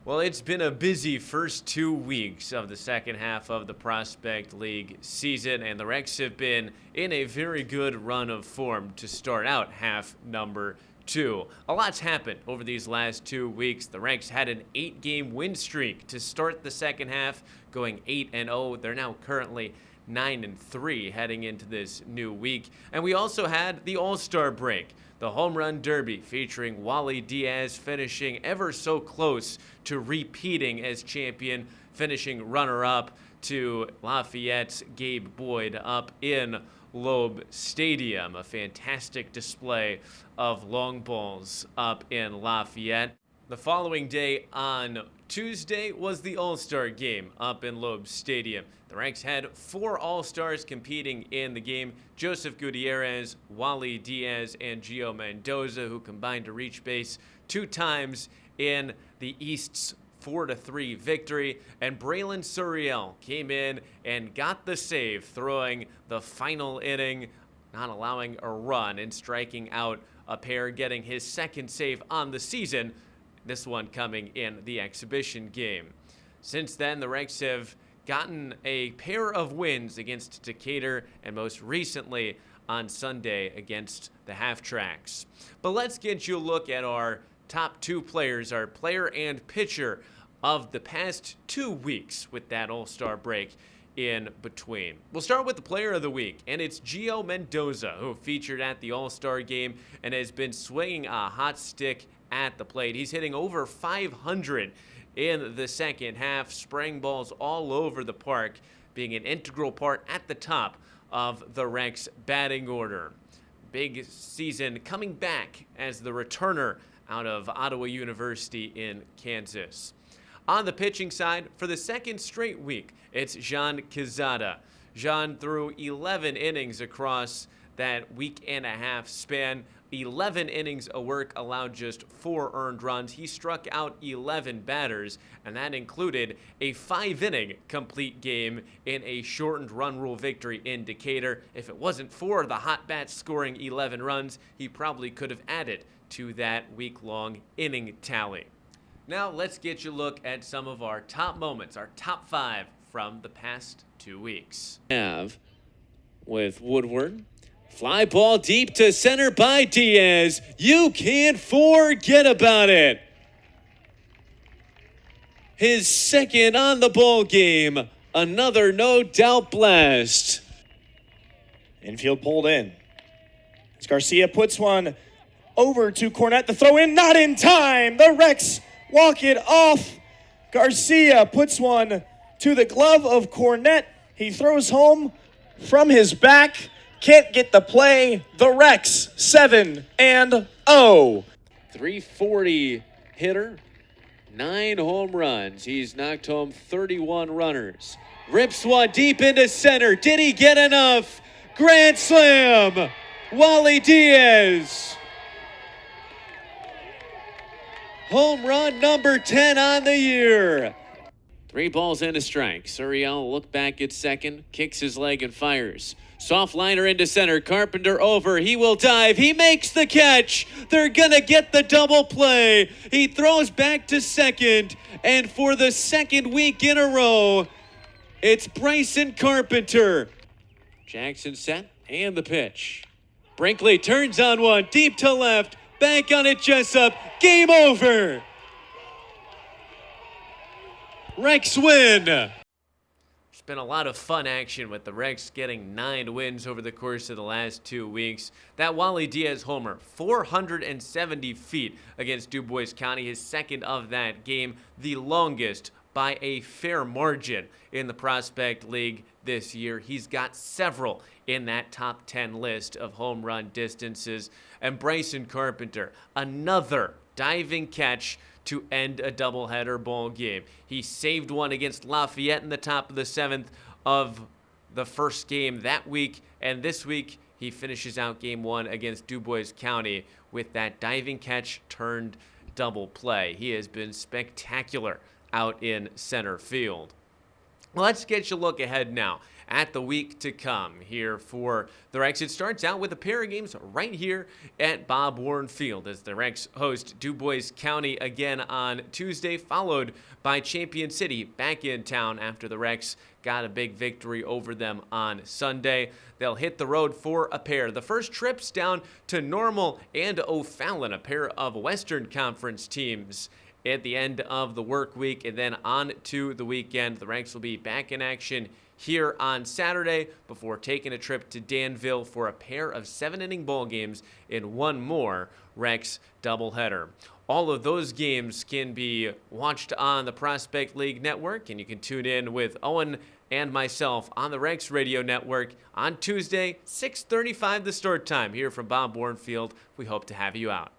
Well, it's been a busy first 2 weeks of the second half of the Prospect League season, and the Rex have been in a very good run of form to start out half number 2. A lot's happened over these last 2 weeks. The Rex had an 8-game win streak to start the second half, going 8-0. They're now currently 9-3 heading into this new week. And we also had the All-Star break, the Home Run Derby featuring Wally Diaz finishing ever so close to repeating as champion, finishing runner-up to Lafayette's Gabe Boyd up in Loeb Stadium. A fantastic display of long balls up in Lafayette. The following day on Tuesday was the All-Star game up in Loeb Stadium. The Rex had 4 All-Stars competing in the game: Joseph Gutierrez, Wally Diaz, and Gio Mendoza, who combined to reach base 2 times in the East's 4-3 victory. And Braylon Suriel came in and got the save, throwing the final inning, not allowing a run and striking out a pair, getting his second save on the season, this one coming in the exhibition game. Since then, the Rex have gotten a pair of wins against Decatur and most recently on Sunday against the Half-Tracks. But let's get you a look at our top 2 players, our player and pitcher of the past 2 weeks with that All-Star break in between. We'll start with the player of the week, and it's Gio Mendoza, who featured at the All-Star game and has been swinging a hot stick at the plate. He's hitting over 500 in the second half, spraying balls all over the park, being an integral part at the top of the Rex batting order. Big season coming back as the returner out of Ottawa University in Kansas. On the pitching side, for the second straight week, it's Jean Quezada. Jean threw 11 innings across that week and a half span. 11 innings of work, allowed just 4 earned runs. He struck out 11 batters, and that included a 5-inning complete game in a shortened run rule victory in Decatur. If it wasn't for the hot bats scoring 11 runs, he probably could have added to that week-long inning tally. Now let's get you a look at some of our top moments, our top 5 from the past 2 weeks. With Woodward. Fly ball deep to center by Diaz. You can't forget about it. His second on the ball game. Another no-doubt blast. Infield pulled in. As Garcia puts one over to Cornette. The throw in, not in time. The Rex walk it off. Garcia puts one to the glove of Cornette. He throws home from his back. Can't get the play. The Rex 7-0. 340 hitter, 9 home runs. He's knocked home 31 runners. Rips one deep into center. Did he get enough? Grand slam. Wally Diaz. Home run number 10 on the year. 3 balls and a strike. Suriel look back at second, kicks his leg and fires. Soft liner into center. Carpenter over. He will dive. He makes the catch. They're going to get the double play. He throws back to second. And for the second week in a row, it's Bryson Carpenter. Jackson set and the pitch. Brinkley turns on one. Deep to left. Back on it, Jessup. Game over. Rex win. There's been a lot of fun action with the Rex getting 9 wins over the course of the last 2 weeks. That Wally Diaz homer, 470 feet against Dubois County, his second of that game, the longest by a fair margin in the Prospect League this year. He's got several in that top 10 list of home run distances. And Bryson Carpenter, another diving catch to end a doubleheader ball game. He saved one against Lafayette in the top of the 7th of the first game that week, and this week he finishes out game 1 against Dubois County with that diving catch turned double play. He has been spectacular out in center field. Let's get you a look ahead now at the week to come here for the Rex. It starts out with a pair of games right here at Bob Warren Field as the Rex host Du Bois County again on Tuesday, followed by Champion City back in town after the Rex got a big victory over them on Sunday. They'll hit the road for a pair. The first trips down to Normal and O'Fallon, a pair of Western Conference teams at the end of the work week, and then on to the weekend. The Rex will be back in action here on Saturday before taking a trip to Danville for a pair of 7-inning ball games in one more Rex doubleheader. All of those games can be watched on the Prospect League Network, and you can tune in with Owen and myself on the Rex Radio Network on Tuesday, 6:35 the start time here from Bob Warren Field. We hope to have you out.